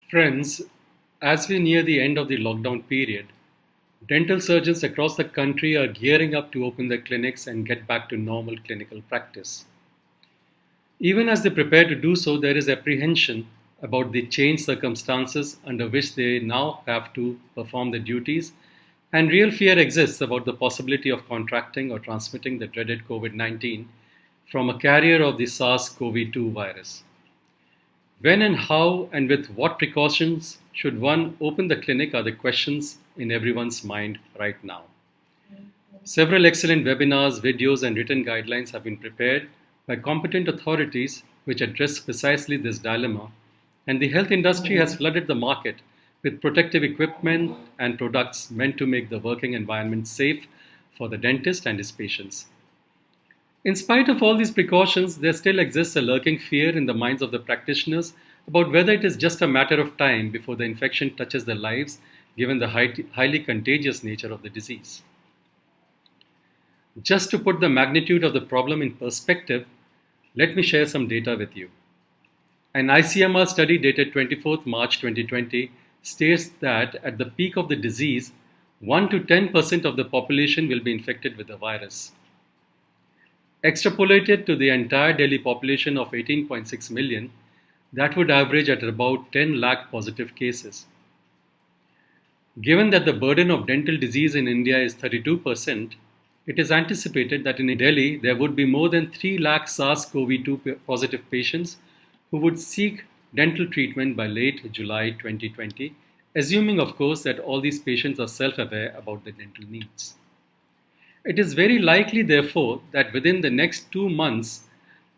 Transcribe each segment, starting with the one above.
Friends, as we near the end of the lockdown period, dental surgeons across the country are gearing up to open their clinics and get back to normal clinical practice. Even as they prepare to do so, there is apprehension about the changed circumstances under which they now have to perform their duties, and real fear exists about the possibility of contracting or transmitting the dreaded COVID 19 from a carrier of the SARS CoV 2 virus. When and how and with what precautions should one open the clinic are the questions in everyone's mind right now. Several excellent webinars, videos, and written guidelines have been prepared by competent authorities which address precisely this dilemma, and the health industry has flooded the market with protective equipment and products meant to make the working environment safe for the dentist and his patients. In spite of all these precautions, there still exists a lurking fear in the minds of the practitioners about whether it is just a matter of time before the infection touches their lives, given the highly contagious nature of the disease. Just to put the magnitude of the problem in perspective, let me share some data with you. An ICMR study dated 24th March 2020 states that at the peak of the disease, 1 to 10% of the population will be infected with the virus. Extrapolated to the entire Delhi population of 18.6 million, that would average at about 10 lakh positive cases. Given that the burden of dental disease in India is 32%, it is anticipated that in Delhi there would be more than 3 lakh SARS CoV 2 positive patients who would seek dental treatment by late July 2020, assuming, of course, that all these patients are self aware about their dental needs. It is very likely, therefore, that within the next 2 months,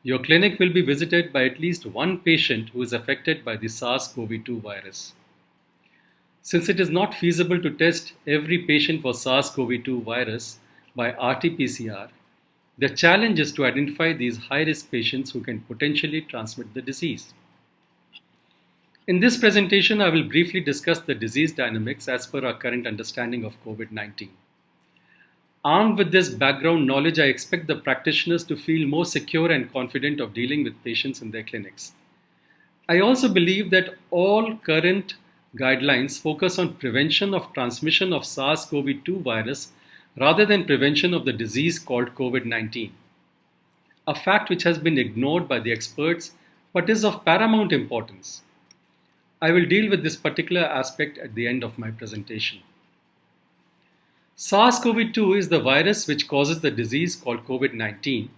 your clinic will be visited by at least one patient who is affected by the SARS CoV 2 virus. Since it is not feasible to test every patient for SARS CoV 2 virus by RT PCR, the challenge is to identify these high risk patients who can potentially transmit the disease. In this presentation, I will briefly discuss the disease dynamics as per our current understanding of COVID 19. Armed with this background knowledge, I expect the practitioners to feel more secure and confident of dealing with patients in their clinics. I also believe that all current guidelines focus on prevention of transmission of SARS CoV 2 virus rather than prevention of the disease called COVID 19, a fact which has been ignored by the experts but is of paramount importance. I will deal with this particular aspect at the end of my presentation. SARS CoV 2 is the virus which causes the disease called COVID 19,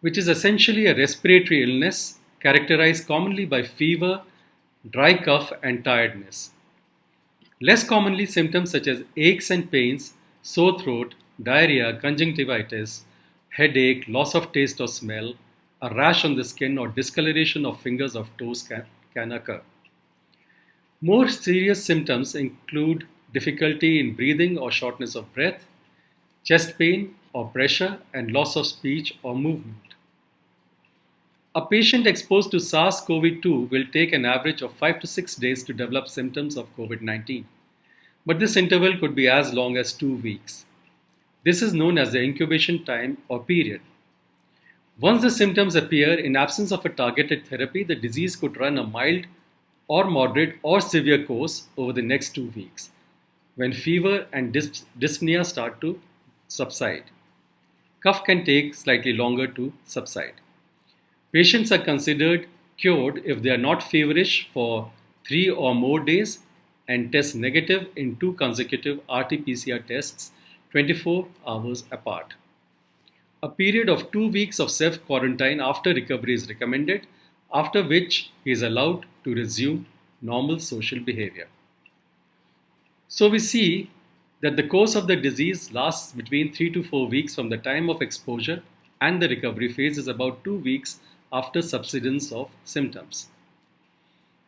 which is essentially a respiratory illness characterized commonly by fever, dry cough, and tiredness. Less commonly, symptoms such as aches and pains, sore throat, diarrhea, conjunctivitis, headache, loss of taste or smell, a rash on the skin, or discoloration of fingers or toes can occur. More serious symptoms include difficulty in breathing or shortness of breath, chest pain or pressure, and loss of speech or movement. A patient exposed to SARS CoV 2 will take an average of 5 to 6 days to develop symptoms of COVID 19, but this interval could be as long as 2 weeks. This is known as the incubation time or period. Once the symptoms appear, in absence of a targeted therapy, the disease could run a mild or moderate or severe course over the next 2 weeks, when fever and dyspnea start to subside. Cough can take slightly longer to subside. Patients are considered cured if they are not feverish for 3 or more days and test negative in 2 consecutive RT-PCR tests 24 hours apart. A period of 2 weeks of self-quarantine after recovery is recommended, after which he is allowed to resume normal social behavior. So we see that the course of the disease lasts between 3 to 4 weeks from the time of exposure, and the recovery phase is about 2 weeks after subsidence of symptoms.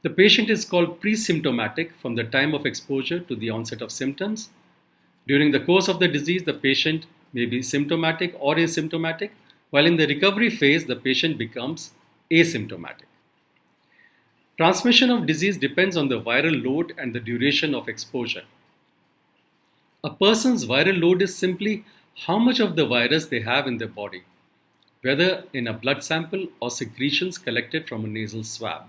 The patient is called pre-symptomatic from the time of exposure to the onset of symptoms. During the course of the disease, the patient may be symptomatic or asymptomatic, while in the recovery phase, the patient becomes asymptomatic. Transmission of disease depends on the viral load and the duration of exposure. A person's viral load is simply how much of the virus they have in their body, whether in a blood sample or secretions collected from a nasal swab.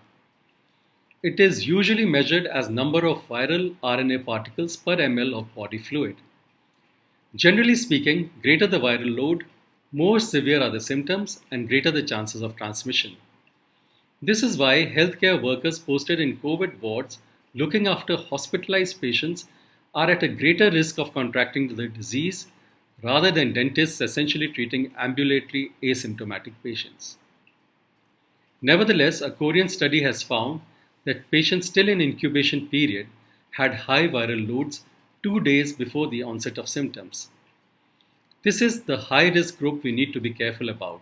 It is usually measured as number of viral RNA particles per ml of body fluid. Generally speaking, greater the viral load, more severe are the symptoms and greater the chances of transmission. This is why healthcare workers posted in COVID wards looking after hospitalized patients are at a greater risk of contracting the disease rather than dentists essentially treating ambulatory asymptomatic patients. Nevertheless, a Korean study has found that patients still in incubation period had high viral loads 2 days before the onset of symptoms. This is the high risk group we need to be careful about,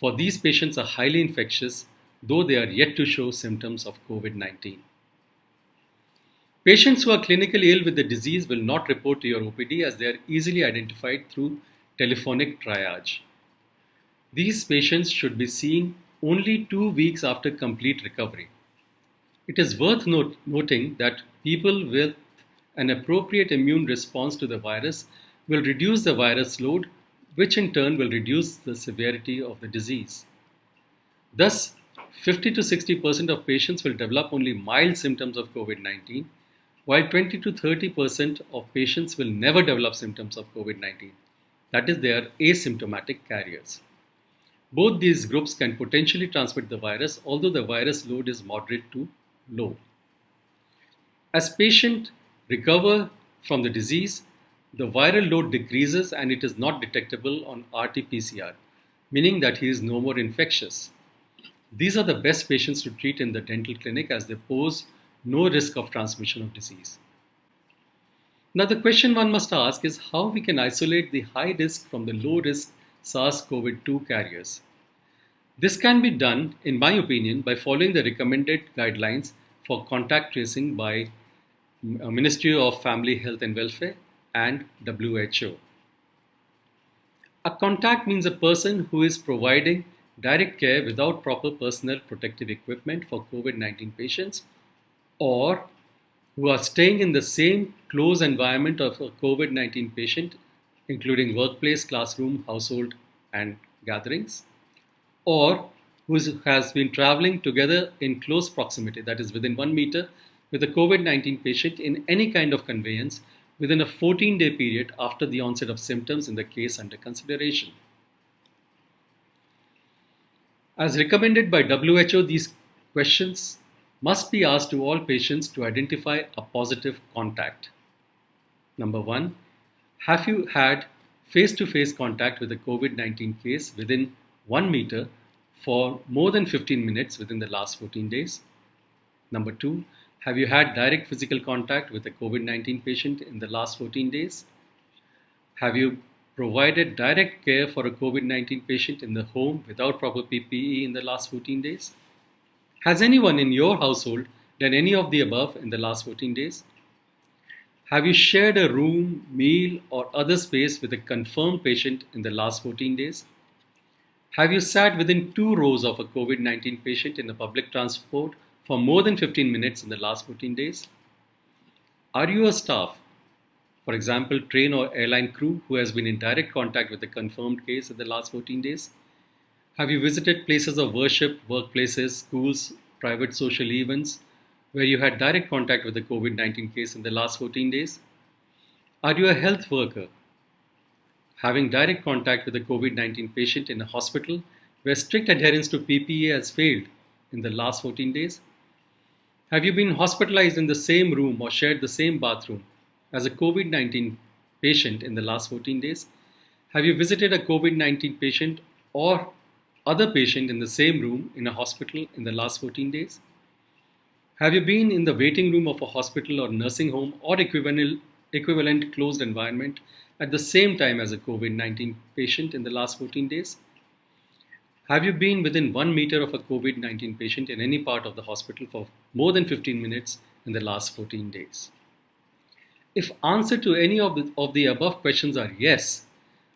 for these patients are highly infectious, though they are yet to show symptoms of COVID 19. Patients who are clinically ill with the disease will not report to your OPD as they are easily identified through telephonic triage. These patients should be seen only 2 weeks after complete recovery. It is worth noting that people with an appropriate immune response to the virus will reduce the virus load, which in turn will reduce the severity of the disease. Thus, 50 to 60% of patients will develop only mild symptoms of COVID 19, while 20 to 30% of patients will never develop symptoms of COVID 19. That is, they are asymptomatic carriers. Both these groups can potentially transmit the virus, although the virus load is moderate to low. As patients recover from the disease, the viral load decreases and it is not detectable on RT-PCR, meaning that he is no more infectious. These are the best patients to treat in the dental clinic as they pose no risk of transmission of disease. Now, the question one must ask is how we can isolate the high risk from the low risk SARS-CoV-2 carriers. This can be done, in my opinion, by following the recommended guidelines for contact tracing by Ministry of Family Health and Welfare and WHO. A contact means a person who is providing direct care without proper personal protective equipment for COVID 19 patients or who are staying in the same close environment of a COVID 19 patient, including workplace, classroom, household, and gatherings, or who has been traveling together in close proximity, that is within 1 meter, with a COVID 19 patient in any kind of conveyance within a 14-day period after the onset of symptoms in the case under consideration. As recommended by WHO, these questions must be asked to all patients to identify a positive contact. Number one, have you had face-to-face contact with a COVID 19 case within 1 meter for more than 15 minutes within the last 14 days? Number two, have you had direct physical contact with a COVID 19 patient in the last 14 days? Have you provided direct care for a COVID 19 patient in the home without proper PPE in the last 14 days? Has anyone in your household done any of the above in the last 14 days? Have you shared a room, meal, or other space with a confirmed patient in the last 14 days? Have you sat within 2 rows of a COVID 19 patient in a public transport for more than 15 minutes in the last 14 days? Are you a staff, for example, train or airline crew, who has been in direct contact with a confirmed case in the last 14 days? Have you visited places of worship, workplaces, schools, private social events where you had direct contact with a COVID 19 case in the last 14 days? Are you a health worker, having direct contact with a COVID 19 patient in a hospital where strict adherence to PPE has failed in the last 14 days? Have you been hospitalized in the same room or shared the same bathroom as a COVID 19 patient in the last 14 days? Have you visited a COVID 19 patient or other patient in the same room in a hospital in the last 14 days? Have you been in the waiting room of a hospital or nursing home or equivalent closed environment at the same time as a COVID 19 patient in the last 14 days? Have you been within 1 meter of a COVID 19 patient in any part of the hospital for more than 15 minutes in the last 14 days? If answer to any of the above questions are yes,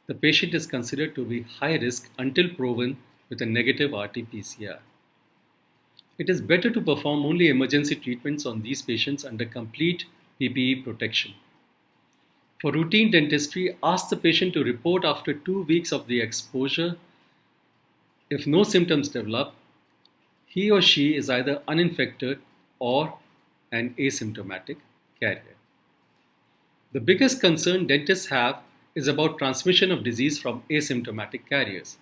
the patient is considered to be high risk until proven with a negative RT-PCR. It is better to perform only emergency treatments on these patients under complete PPE protection. For routine dentistry, ask the patient to report after 2 weeks of the exposure. If no symptoms develop, he or she is either uninfected or an asymptomatic carrier. The biggest concern dentists have is about transmission of disease from asymptomatic carriers.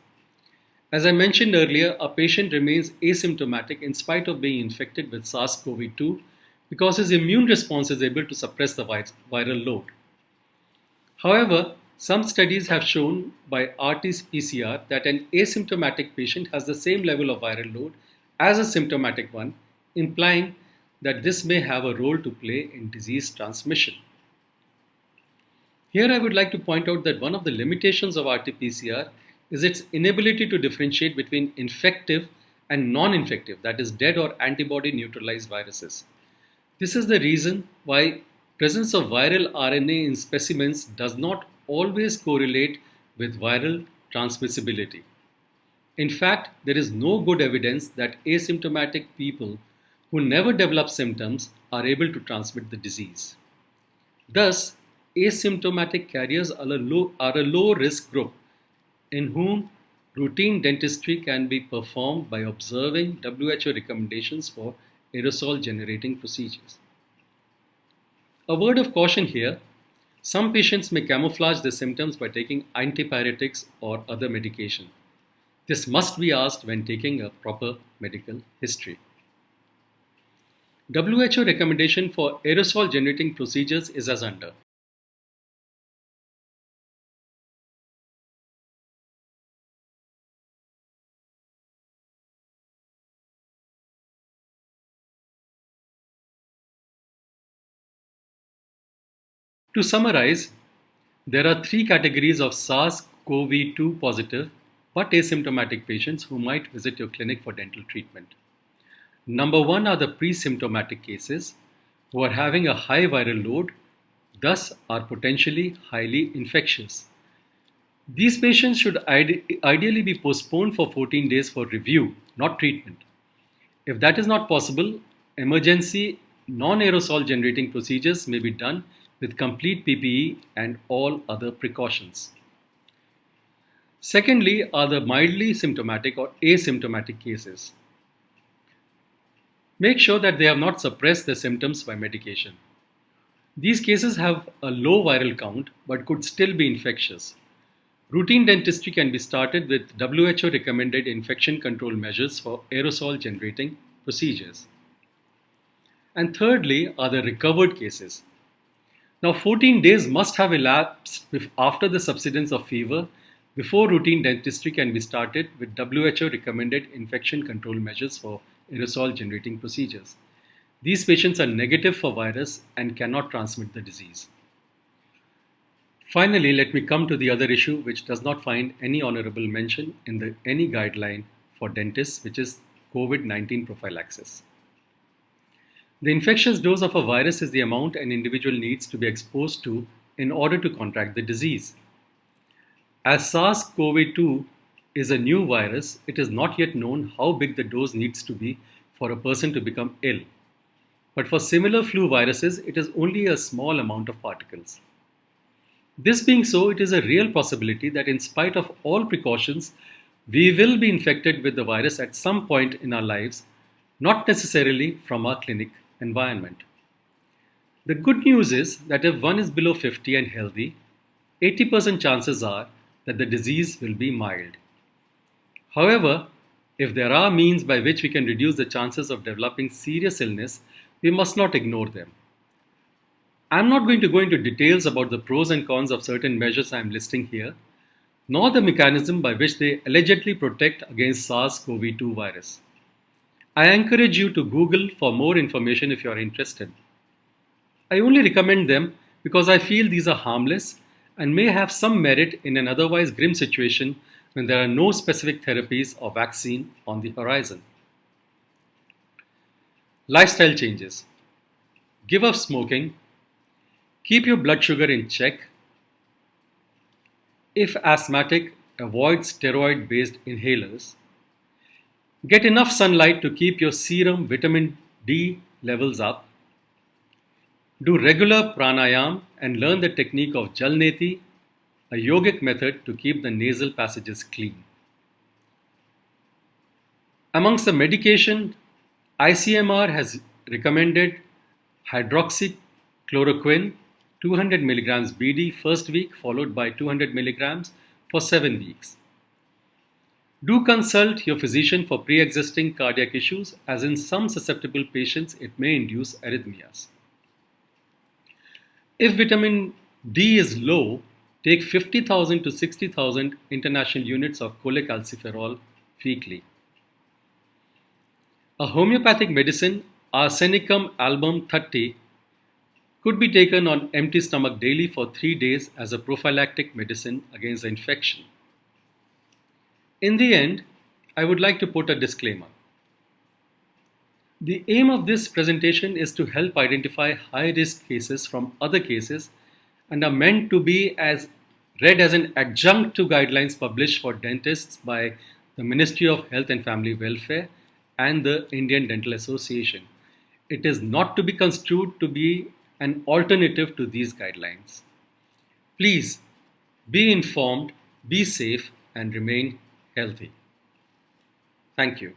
As I mentioned earlier, a patient remains asymptomatic in spite of being infected with SARS-CoV-2 because his immune response is able to suppress the viral load. However, some studies have shown by RT-PCR that an asymptomatic patient has the same level of viral load as a symptomatic one, implying that this may have a role to play in disease transmission. Here I would like to point out that one of the limitations of RT-PCR is its inability to differentiate between infective and non-infective, that is dead or antibody neutralized viruses. This is the reason why presence of viral RNA in specimens does not always correlate with viral transmissibility. In fact, there is no good evidence that asymptomatic people who never develop symptoms are able to transmit the disease. Thus, asymptomatic carriers are a low risk group in whom routine dentistry can be performed by observing WHO recommendations for aerosol generating procedures. A word of caution here: some patients may camouflage their symptoms by taking antipyretics or other medication. This must be asked when taking a proper medical history. WHO recommendation for aerosol generating procedures is as under. To summarize, there are three categories of SARS-CoV-2 positive but asymptomatic patients who might visit your clinic for dental treatment. Number one are the pre-symptomatic cases who are having a high viral load, thus are potentially highly infectious. These patients should ideally be postponed for 14 days for review, not treatment. If that is not possible, emergency non-aerosol generating procedures may be done with complete PPE and all other precautions. Secondly are the mildly symptomatic or asymptomatic cases. Make sure that they have not suppressed their symptoms by medication. These cases have a low viral count but could still be infectious. Routine dentistry can be started with WHO recommended infection control measures for aerosol generating procedures. And thirdly are the recovered cases. Now 14 days must have elapsed after the subsidence of fever before routine dentistry can be started with WHO recommended infection control measures for aerosol generating procedures. These patients are negative for virus and cannot transmit the disease. Finally, let me come to the other issue which does not find any honorable mention in any guideline for dentists, which is COVID-19 prophylaxis. The infectious dose of a virus is the amount an individual needs to be exposed to in order to contract the disease. As SARS-CoV-2 is a new virus, it is not yet known how big the dose needs to be for a person to become ill. But for similar flu viruses, it is only a small amount of particles. This being so, it is a real possibility that in spite of all precautions, we will be infected with the virus at some point in our lives, not necessarily from our clinic environment. The good news is that if one is below 50 and healthy, 80% chances are that the disease will be mild. However, if there are means by which we can reduce the chances of developing serious illness, we must not ignore them. I'm not going to go into details about the pros and cons of certain measures I'm listing here, nor the mechanism by which they allegedly protect against SARS-CoV-2 virus. I encourage you to Google for more information if you are interested. I only recommend them because I feel these are harmless and may have some merit in an otherwise grim situation when there are no specific therapies or vaccine on the horizon. Lifestyle changes. Give up smoking. Keep your blood sugar in check. If asthmatic, avoid steroid-based inhalers. Get enough sunlight to keep your serum vitamin D levels up. Do regular pranayam and learn the technique of Jalneti, a yogic method to keep the nasal passages clean. Amongst the medication, ICMR has recommended hydroxychloroquine 200 milligrams BD first week followed by 200 milligrams for 7 weeks. Do consult your physician for pre-existing cardiac issues, as in some susceptible patients it may induce arrhythmias. If vitamin D is low, take 50,000 to 60,000 international units of cholecalciferol weekly. A homeopathic medicine, Arsenicum album 30, could be taken on empty stomach daily for 3 days as a prophylactic medicine against the infection. In the end, I would like to put a disclaimer. The aim of this presentation is to help identify high-risk cases from other cases and are meant to be read as an adjunct to guidelines published for dentists by the Ministry of Health and Family Welfare and the Indian Dental Association. It is not to be construed to be an alternative to these guidelines. Please be informed, be safe, and remain healthy. Thank you.